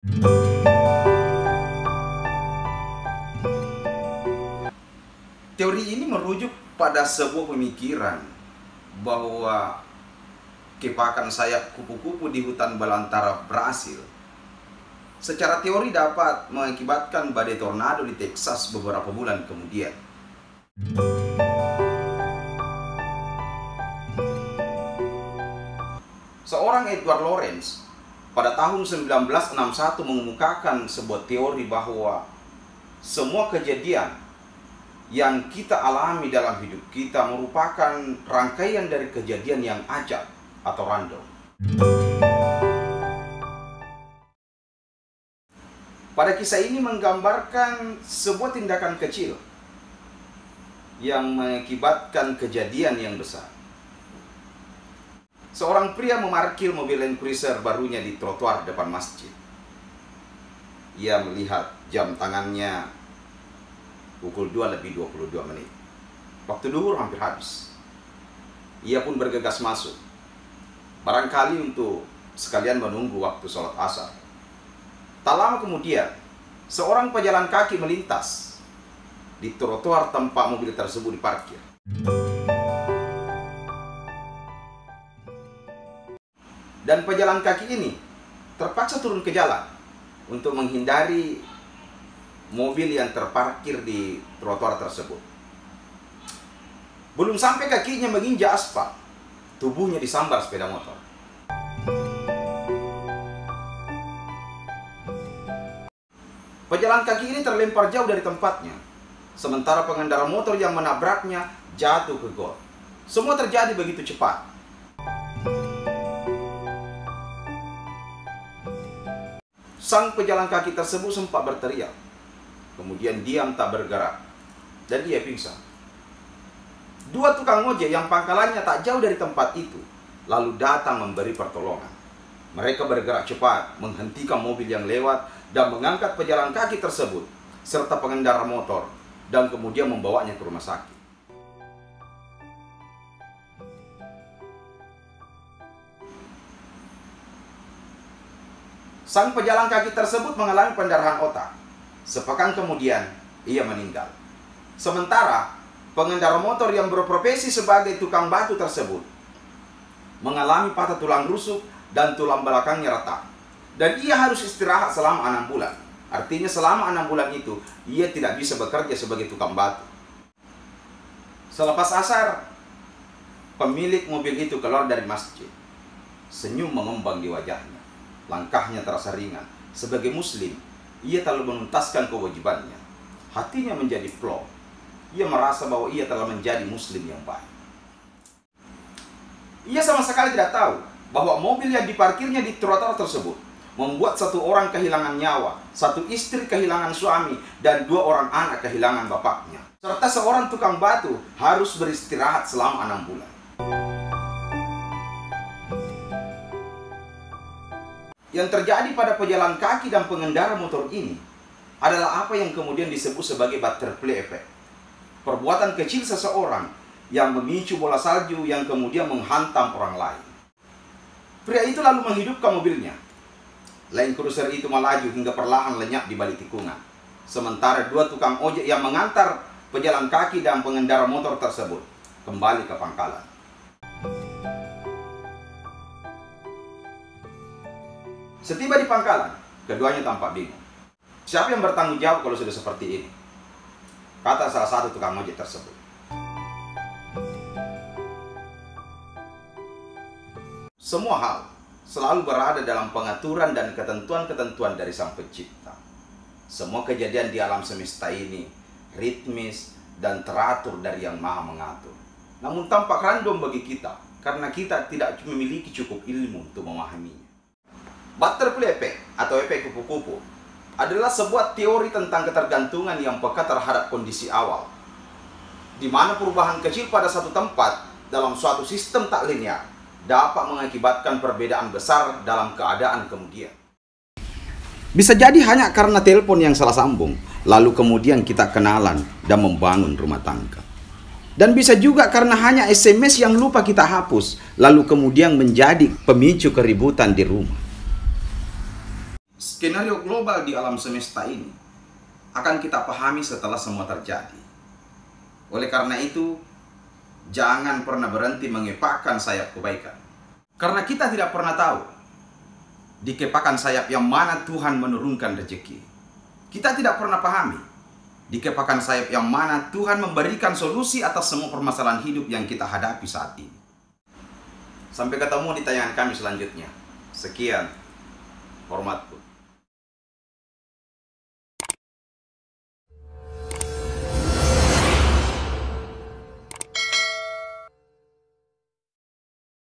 Teori ini merujuk pada sebuah pemikiran bahwa kepakan sayap kupu-kupu di hutan belantara Brasil secara teori dapat mengakibatkan badai tornado di Texas beberapa bulan kemudian. Seorang Edward Lorenz pada tahun 1961 mengemukakan sebuah teori bahwa semua kejadian yang kita alami dalam hidup kita merupakan rangkaian dari kejadian yang acak atau random. Pada kisah ini menggambarkan sebuah tindakan kecil yang mengakibatkan kejadian yang besar. Seorang pria memarkir mobil Land Cruiser barunya di trotoar depan masjid. Ia melihat jam tangannya pukul 2:22. Waktu duhur hampir habis. Ia pun bergegas masuk. Barangkali untuk sekalian menunggu waktu sholat asar. Tak lama kemudian, seorang pejalan kaki melintas di trotoar tempat mobil tersebut diparkir. Dan pejalan kaki ini terpaksa turun ke jalan untuk menghindari mobil yang terparkir di trotoar tersebut. Belum sampai kakinya menginjak aspal, tubuhnya disambar sepeda motor. Pejalan kaki ini terlempar jauh dari tempatnya, sementara pengendara motor yang menabraknya jatuh ke got. Semua terjadi begitu cepat. Sang pejalan kaki tersebut sempat berteriak, kemudian diam tak bergerak, dan ia pingsan. Dua tukang ojek yang pangkalannya tak jauh dari tempat itu lalu datang memberi pertolongan. Mereka bergerak cepat, menghentikan mobil yang lewat dan mengangkat pejalan kaki tersebut serta pengendara motor dan kemudian membawanya ke rumah sakit. Sang pejalan kaki tersebut mengalami pendarahan otak. Sepekan kemudian, ia meninggal. Sementara, pengendara motor yang berprofesi sebagai tukang batu tersebut mengalami patah tulang rusuk dan tulang belakangnya retak. Dan ia harus istirahat selama 6 bulan. Artinya selama 6 bulan itu, ia tidak bisa bekerja sebagai tukang batu. Selepas asar, pemilik mobil itu keluar dari masjid. Senyum mengembang di wajahnya. Langkahnya terasa ringan. Sebagai muslim, ia telah menuntaskan kewajibannya. Hatinya menjadi plong. Ia merasa bahwa ia telah menjadi muslim yang baik. Ia sama sekali tidak tahu bahwa mobil yang diparkirnya di trotoar tersebut membuat satu orang kehilangan nyawa, satu istri kehilangan suami, dan 2 orang anak kehilangan bapaknya. Serta seorang tukang batu harus beristirahat selama 6 bulan. Yang terjadi pada pejalan kaki dan pengendara motor ini adalah apa yang kemudian disebut sebagai butterfly effect. Perbuatan kecil seseorang yang memicu bola salju yang kemudian menghantam orang lain. Pria itu lalu menghidupkan mobilnya. Land Cruiser itu melaju hingga perlahan lenyap di balik tikungan. Sementara 2 tukang ojek yang mengantar pejalan kaki dan pengendara motor tersebut kembali ke pangkalan. Setiba di pangkalan, keduanya tampak bingung. Siapa yang bertanggung jawab kalau sudah seperti ini? Kata salah satu tukang ojek tersebut. Semua hal selalu berada dalam pengaturan dan ketentuan-ketentuan dari Sang Pencipta. Semua kejadian di alam semesta ini ritmis dan teratur dari Yang Maha Mengatur. Namun tampak random bagi kita karena kita tidak memiliki cukup ilmu untuk memahaminya. Butterfly effect atau efek kupu-kupu adalah sebuah teori tentang ketergantungan yang peka terhadap kondisi awal, di mana perubahan kecil pada satu tempat dalam suatu sistem tak linear dapat mengakibatkan perbedaan besar dalam keadaan kemudian. Bisa jadi hanya karena telepon yang salah sambung, lalu kemudian kita kenalan dan membangun rumah tangga. Dan bisa juga karena hanya SMS yang lupa kita hapus, lalu kemudian menjadi pemicu keributan di rumah. Skenario global di alam semesta ini akan kita pahami setelah semua terjadi. Oleh karena itu, jangan pernah berhenti mengepakkan sayap kebaikan. Karena kita tidak pernah tahu di kepakan sayap yang mana Tuhan menurunkan rezeki. Kita tidak pernah pahami di kepakan sayap yang mana Tuhan memberikan solusi atas semua permasalahan hidup yang kita hadapi saat ini. Sampai ketemu di tayangan kami selanjutnya. Sekian, hormat.